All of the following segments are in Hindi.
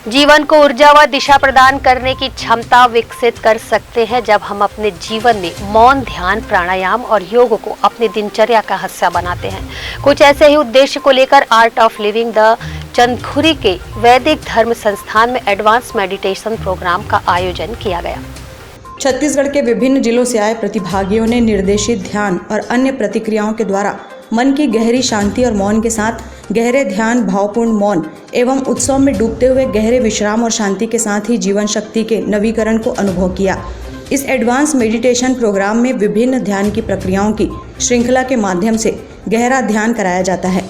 जीवन को ऊर्जा व दिशा प्रदान करने की क्षमता विकसित कर सकते हैं जब हम अपने जीवन में मौन, ध्यान, प्राणायाम और योग को अपनी दिनचर्या का हिस्सा बनाते हैं। कुछ ऐसे ही उद्देश्य को लेकर art of living the Chandkhuri के वैदिक धर्म संस्थान में एडवांस मेडिटेशन प्रोग्राम का आयोजन किया गया। छत्तीसगढ़ के विभिन्न जिलों से आए प्रतिभागियों ने निर्देशित ध्यान और अन्य प्रतिक्रियाओं के द्वारा मन की गहरी शांति और मौन के साथ गहरे ध्यान, भावपूर्ण मौन एवं उत्सव में डूबते हुए गहरे विश्राम और शांति के साथ ही जीवन शक्ति के नवीकरण को अनुभव किया। इस एडवांस मेडिटेशन प्रोग्राम में विभिन्न ध्यान की प्रक्रियाओं की श्रृंखला के माध्यम से गहरा ध्यान कराया जाता है,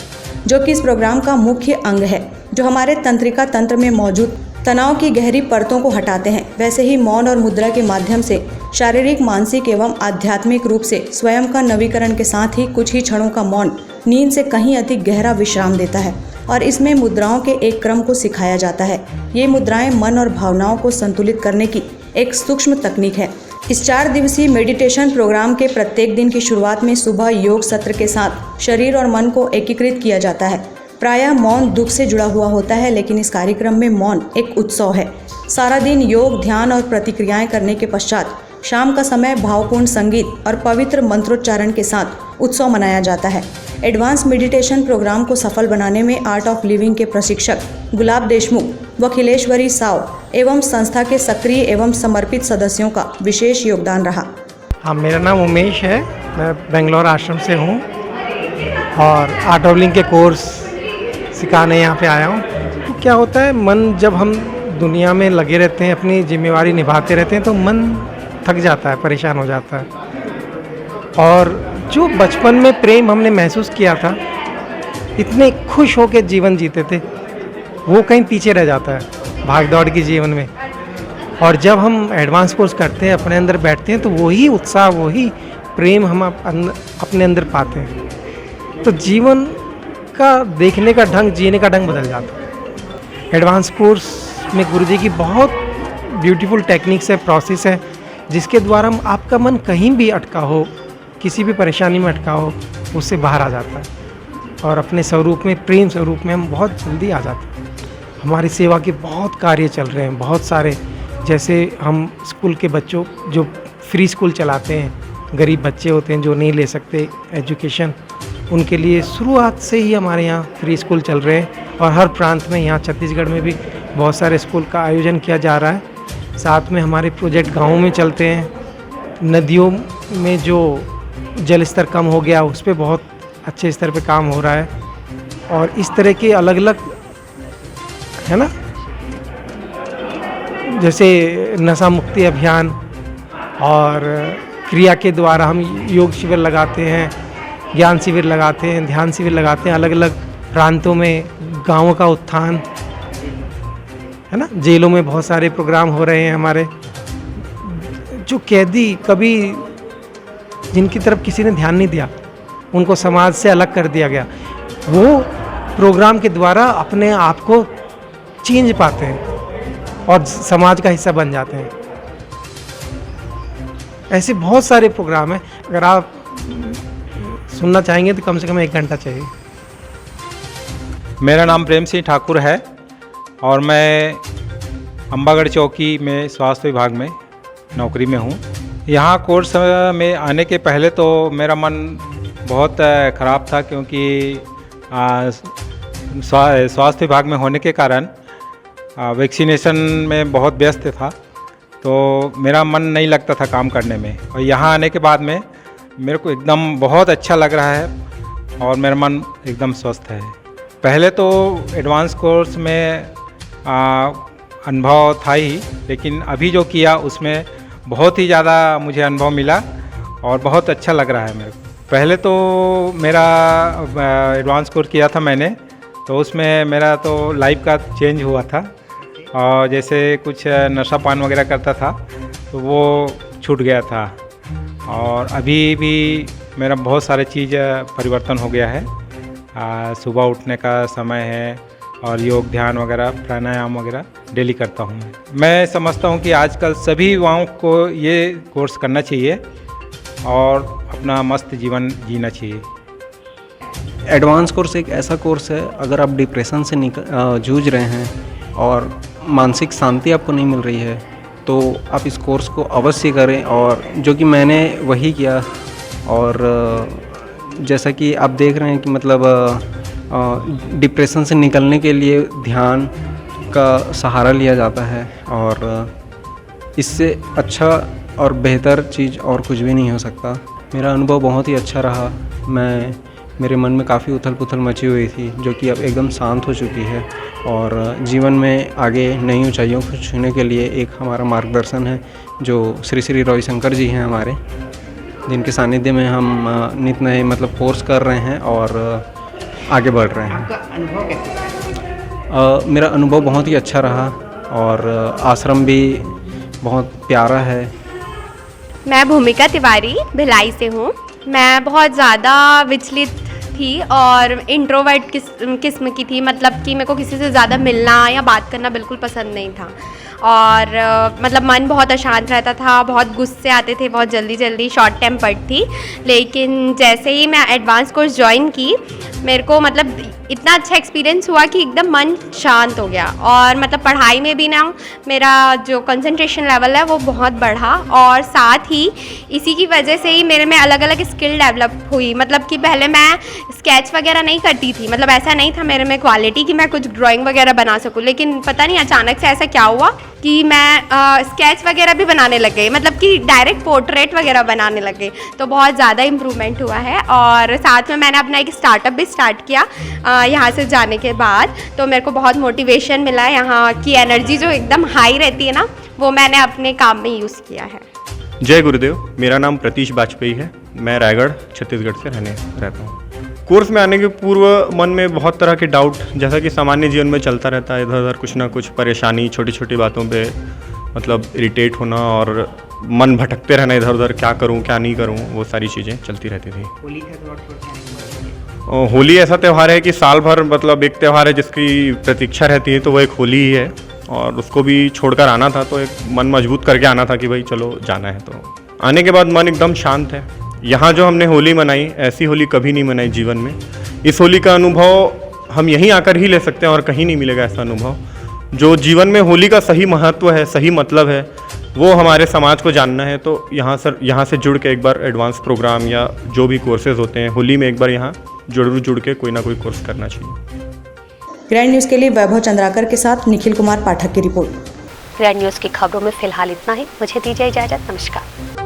जो कि इस प्रोग्राम का मुख्य अंग है, जो हमारे तंत्रिका तंत्र में मौजूद तनाव की गहरी परतों को हटाते हैं। वैसे ही मौन और मुद्रा के माध्यम से शारीरिक, मानसिक एवं आध्यात्मिक रूप से स्वयं का नवीकरण के साथ ही कुछ ही क्षणों का मौन नींद से कहीं अधिक गहरा विश्राम देता है और इसमें मुद्राओं के एक क्रम को सिखाया जाता है। ये मुद्राएं मन और भावनाओं को संतुलित करने की एक सूक्ष्म तकनीक है। इस 4 दिवसीय मेडिटेशन प्रोग्राम के प्रत्येक दिन की शुरुआत में सुबह योग सत्र के साथ शरीर और मन को एकीकृत किया जाता है। प्रायः मौन दुख से जुड़ा हुआ होता है, लेकिन इस कार्यक्रम में मौन एक उत्सव है। सारा दिन योग, ध्यान और प्रतिक्रियाएं करने के पश्चात शाम का समय भावपूर्ण संगीत और पवित्र मंत्रोच्चारण के साथ उत्सव मनाया जाता है। एडवांस मेडिटेशन प्रोग्राम को सफल बनाने में आर्ट ऑफ लिविंग के प्रशिक्षक गुलाब देशमुख व खिलेश्वरी साव एवं संस्था के सक्रिय एवं समर्पित सदस्यों का विशेष योगदान रहा। हाँ, मेरा नाम उमेश है, मैं बेंगलोर आश्रम से हूँ और आर्ट ऑफ लिविंग के कोर्स सिखाने यहाँ पे आया हूँ। तो क्या होता है, मन जब हम दुनिया में लगे रहते हैं, अपनी जिम्मेवारी निभाते रहते हैं, तो मन थक जाता है, परेशान हो जाता है। और जो बचपन में प्रेम हमने महसूस किया था, इतने खुश होकर जीवन जीते थे, वो कहीं पीछे रह जाता है भाग दौड़ की जीवन में। और जब हम एडवांस कोर्स करते हैं, अपने अंदर बैठते हैं, तो वही उत्साह, वही प्रेम हम अपने अंदर पाते हैं। तो जीवन का देखने का ढंग, जीने का ढंग बदल जाता है। एडवांस कोर्स में गुरुजी की बहुत ब्यूटीफुल टेक्निक्स है, प्रोसेस है, जिसके द्वारा आपका मन कहीं भी अटका हो, किसी भी परेशानी में अटका हो, उससे बाहर आ जाता है और अपने स्वरूप में, प्रेम स्वरूप में हम बहुत जल्दी आ जाते हैं। हमारी सेवा के बहुत कार्य चल रहे हैं, बहुत सारे, जैसे हम स्कूल के बच्चों जो फ्री स्कूल चलाते हैं, गरीब बच्चे होते हैं जो नहीं ले सकते एजुकेशन, उनके लिए शुरुआत से ही हमारे यहाँ फ्री स्कूल चल रहे हैं और हर प्रांत में, यहाँ छत्तीसगढ़ में भी बहुत सारे स्कूल का आयोजन किया जा रहा है। साथ में हमारे प्रोजेक्ट गाँव में चलते हैं। नदियों में जो जल स्तर कम हो गया, उस पर बहुत अच्छे स्तर पे काम हो रहा है। और इस तरह के अलग अलग, है ना, जैसे नशा मुक्ति अभियान और क्रिया के द्वारा हम योग शिविर लगाते हैं, ज्ञान शिविर लगाते हैं, ध्यान शिविर लगाते हैं। अलग अलग प्रांतों में गाँवों का उत्थान, है ना, जेलों में बहुत सारे प्रोग्राम हो रहे हैं हमारे। जो कैदी कभी, जिनकी तरफ किसी ने ध्यान नहीं दिया, उनको समाज से अलग कर दिया गया, वो प्रोग्राम के द्वारा अपने आप को चेंज पाते हैं और समाज का हिस्सा बन जाते हैं। ऐसे बहुत सारे प्रोग्राम हैं, अगर आप सुनना चाहेंगे तो कम से कम 1 घंटा चाहिए। मेरा नाम प्रेम सिंह ठाकुर है और मैं अम्बागढ़ चौकी में स्वास्थ्य विभाग में नौकरी में हूँ। यहाँ कोर्स में आने के पहले तो मेरा मन बहुत ख़राब था, क्योंकि स्वास्थ्य विभाग में होने के कारण वैक्सीनेशन में बहुत व्यस्त था, तो मेरा मन नहीं लगता था काम करने में। और यहाँ आने के बाद में मेरे को एकदम बहुत अच्छा लग रहा है और मेरा मन एकदम स्वस्थ है। पहले तो एडवांस कोर्स में अनुभव था ही, लेकिन अभी जो किया उसमें बहुत ही ज़्यादा मुझे अनुभव मिला और बहुत अच्छा लग रहा है मेरे को। पहले तो मेरा एडवांस कोर्स किया था मैंने, तो उसमें मेरा तो लाइफ का चेंज हुआ था और जैसे कुछ नशा पान वगैरह करता था तो वो छूट गया था और अभी भी मेरा बहुत सारे चीज़ परिवर्तन हो गया है। सुबह उठने का समय है और योग, ध्यान वगैरह, प्राणायाम वगैरह डेली करता हूँ। मैं समझता हूँ कि आजकल सभी युवाओं को ये कोर्स करना चाहिए और अपना मस्त जीवन जीना चाहिए। एडवांस कोर्स एक ऐसा कोर्स है, अगर आप डिप्रेशन से जूझ रहे हैं और मानसिक शांति आपको नहीं मिल रही है तो आप इस कोर्स को अवश्य करें, और जो कि मैंने वही किया। और जैसा कि आप देख रहे हैं कि मतलब डिप्रेशन से निकलने के लिए ध्यान का सहारा लिया जाता है, और इससे अच्छा और बेहतर चीज़ और कुछ भी नहीं हो सकता। मेरा अनुभव बहुत ही अच्छा रहा। मेरे मन में काफ़ी उथल पुथल मची हुई थी, जो कि अब एकदम शांत हो चुकी है, और जीवन में आगे नई ऊंचाइयों को छूने के लिए एक हमारा मार्गदर्शन है जो श्री श्री रविशंकर जी हैं हमारे, जिनके सानिध्य में हम नित नए मतलब कोर्स कर रहे हैं और आगे बढ़ रहे हैं। आपका अनुभव कैसा? मेरा अनुभव बहुत ही अच्छा रहा, और आश्रम भी बहुत प्यारा है। मैं भूमिका तिवारी भिलाई से हूँ। मैं बहुत ज़्यादा विचलित थी और इंट्रोवर्ट किस्म की थी, मतलब कि मेरे को किसी से ज़्यादा मिलना या बात करना बिल्कुल पसंद नहीं था, और मतलब मन बहुत अशांत रहता था, बहुत गुस्से आते थे, बहुत जल्दी शॉर्ट टेम्पर्ड थी। लेकिन जैसे ही मैं एडवांस कोर्स ज्वाइन की, मेरे को मतलब इतना अच्छा एक्सपीरियंस हुआ कि एकदम मन शांत हो गया, और मतलब पढ़ाई में भी ना मेरा जो कंसंट्रेशन लेवल है वो बहुत बढ़ा, और साथ ही इसी की वजह से ही मेरे में अलग अलग स्किल डेवलप हुई। मतलब कि पहले मैं स्केच वगैरह नहीं करती थी, मतलब ऐसा नहीं था मेरे में क्वालिटी कि मैं कुछ ड्राइंग वगैरह बना सकूं, लेकिन पता नहीं अचानक से ऐसा क्या हुआ कि मैं स्केच वगैरह भी बनाने लग गई, मतलब कि डायरेक्ट पोर्ट्रेट वगैरह बनाने लग गई। तो बहुत ज़्यादा इम्प्रूवमेंट हुआ है, और साथ में मैंने अपना एक स्टार्टअप भी स्टार्ट किया यहाँ से जाने के बाद। तो मेरे को बहुत मोटिवेशन मिला, यहाँ की एनर्जी जो एकदम हाई रहती है ना, वो मैंने अपने काम में यूज़ किया है। जय गुरुदेव। मेरा नाम प्रतीश बाजपेयी है। मैं रायगढ़ छत्तीसगढ़ से रहता हूँ। कोर्स में आने के पूर्व मन में बहुत तरह के डाउट, जैसा कि सामान्य जीवन में चलता रहता है, इधर उधर कुछ ना कुछ परेशानी, छोटी छोटी बातों पे मतलब इरिटेट होना और मन भटकते रहना, इधर उधर क्या करूँ क्या नहीं करूँ, वो सारी चीज़ें चलती रहती थी। होली का दौर छोड़ के होली ऐसा त्यौहार है कि साल भर मतलब एक त्यौहार है जिसकी प्रतीक्षा रहती है, तो वो एक होली ही है, और उसको भी छोड़कर आना था, तो एक मन मजबूत करके आना था कि भाई चलो जाना है। तो आने के बाद मन एकदम शांत है। यहाँ जो हमने होली मनाई, ऐसी होली कभी नहीं मनाई जीवन में। इस होली का अनुभव हम यहीं आकर ही ले सकते हैं, और कहीं नहीं मिलेगा ऐसा अनुभव। जो जीवन में होली का सही महत्व है, सही मतलब है, वो हमारे समाज को जानना है। तो यहाँ से जुड़ के एक बार एडवांस प्रोग्राम या जो भी कोर्सेज होते हैं होली में, एक बार यहाँ जरूर जुड़ के कोई ना कोई कोर्स करना चाहिए। ग्रैंड न्यूज़ के लिए वैभव चंद्राकर के साथ निखिल कुमार पाठक की रिपोर्ट। ग्रैंड न्यूज़ की खबरों में फिलहाल इतना ही। मुझे दीजिए इजाजत। नमस्कार।